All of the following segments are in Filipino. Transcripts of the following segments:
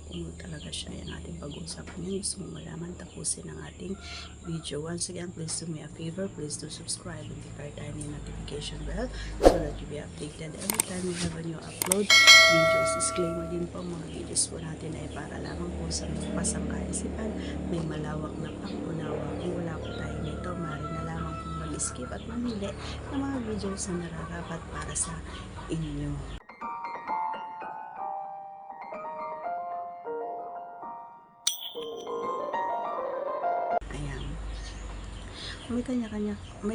kung talaga siya yung ating pag-uusap ngayon. Gusto mo malaman, tapusin ang ating video. Once again, please do me a favor. Please do subscribe and click the notification bell so that you'll be updated every time we have a new upload videos. Disclaimer din po, mga videos po natin ay para lamang po sa pasang kaisipan, may malawak na pangunawa. Kung wala po tayo nito, maaari na lamang po mag-skip at mamili ng mga videos na nararapat para sa inyo. Ayan. May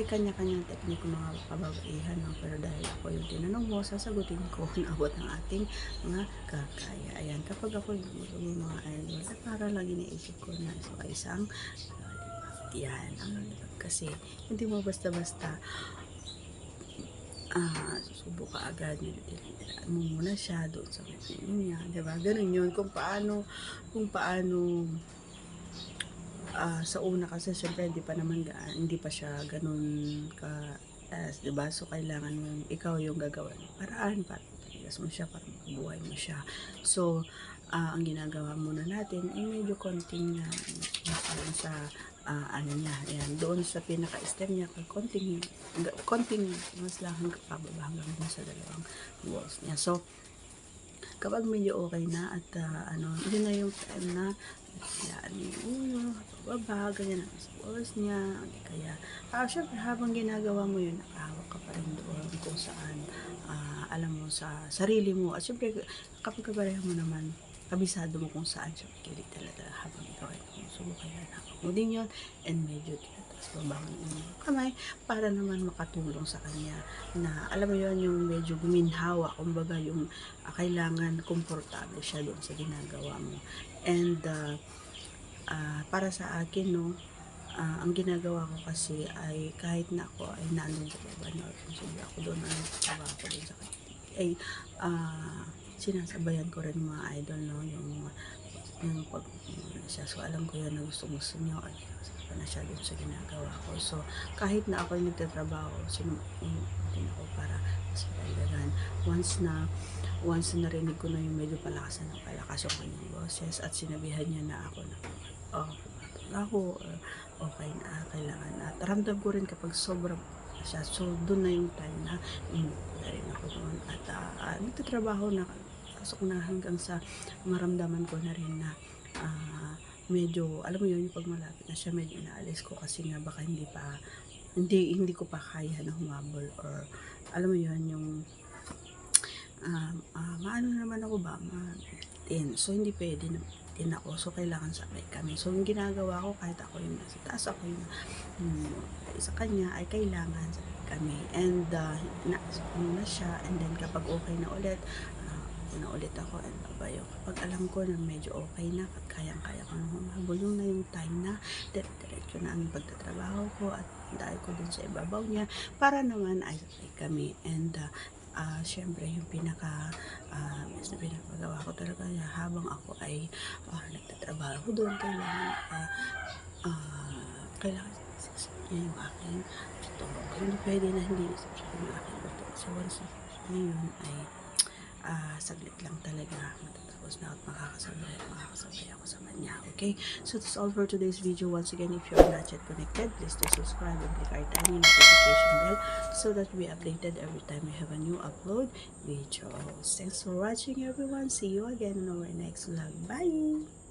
kanya-kanyang teknik mga kababaihan, no? Pero dahil ako yung tinanong mo, sasagutin ko kung abot ng ating mga kakaya. Ayan, kapag ako yung mga idol, para lagi naisip ko na so isang yan, ang lollipop kasi hindi mo basta-basta susubo ka agad, mo muna siya doon sa niya, diba? Ganun yun, kung paano sa una kasi syempre hindi pa siya ganun ka diba? So kailangan mo ikaw yung gagawa ng paraan para tigas mo siya, para mabuhay mo siya. So ang ginagawa muna natin ay medyo konting sa ano niya, ayan, doon sa pinaka-stem niya, konting mas lang hanggang pababa hanggang dun sa dalawang walls niya. So kapag medyo okay na at yun na yung time na yan yung ulo, pababa, ganyan ang sa walls niya. Kaya syempre habang ginagawa mo yun, nakahawak ka pa rin doon kung saan alam mo sa sarili mo. At syempre kapag kabareha mo naman, kabisado mo kung saan siya kilig talaga habang ikaw ay sumusubok. Kaya nakak mo din yun, and medyo tinataas baba mo yung kamay para naman makatulong sa kanya na alam mo yun, yung medyo guminhawa, kumbaga yung kailangan komportable siya doon sa ginagawa mo. And para sa akin, no, ang ginagawa ko kasi ay kahit na ako ay nandun sa baba na ako doon, ako doon sa kanya ay sinasabayan ko rin mga idol, no, yung pag siya. So alam ko yan na gusto niyo at pa na siya dun sa ginagawa ko. So kahit na ako ay nagtatrabaho, din ako para sa dagdagan. Once na narinig ko na yung medyo palakas yung kanyang boses at sinabihan niya na ako na ako okay na, kailangan at ramdam ko rin kapag sobrang siya. So doon na yung time na rin ako doon at nagtatrabaho na, pasok na hanggang sa maramdaman ko na rin na medyo, alam mo yun, yung pag malapit na siya, medyo inaalis ko kasi nga baka hindi ko pa kaya na humabol, or alam mo yun, yung maano naman ako ba, so hindi pwede na din ako, so kailangan sabay kami. So yung ginagawa ko, kahit ako yung nasa taas, ako yung sa kanya, ay kailangan sabay kami. And na siya, and then kapag okay na ulit ako, and babayo. Kapag alam ko na medyo okay na, at kayang-kaya ko na humabol, yung na yung time na diretso na ang pagtatrabaho ko at dahil ko dun sa ibabaw niya para naman ay sabay kami. And syempre yung mas na pinapagawa ko talaga habang ako ay nagtatrabaho doon, kailangan niya yung aking gusto. Hindi pwede na hindi siya yung aking gusto. So once na yun ay saglit lang talaga matatapos na at makakasabay ako sa kanya. Okay, so that's all for today's video. Once again, if you are not yet connected, please do subscribe and click our tiny notification bell so that we updated every time we have a new upload video. Thanks for watching, everyone. See you again in our next vlog. Bye.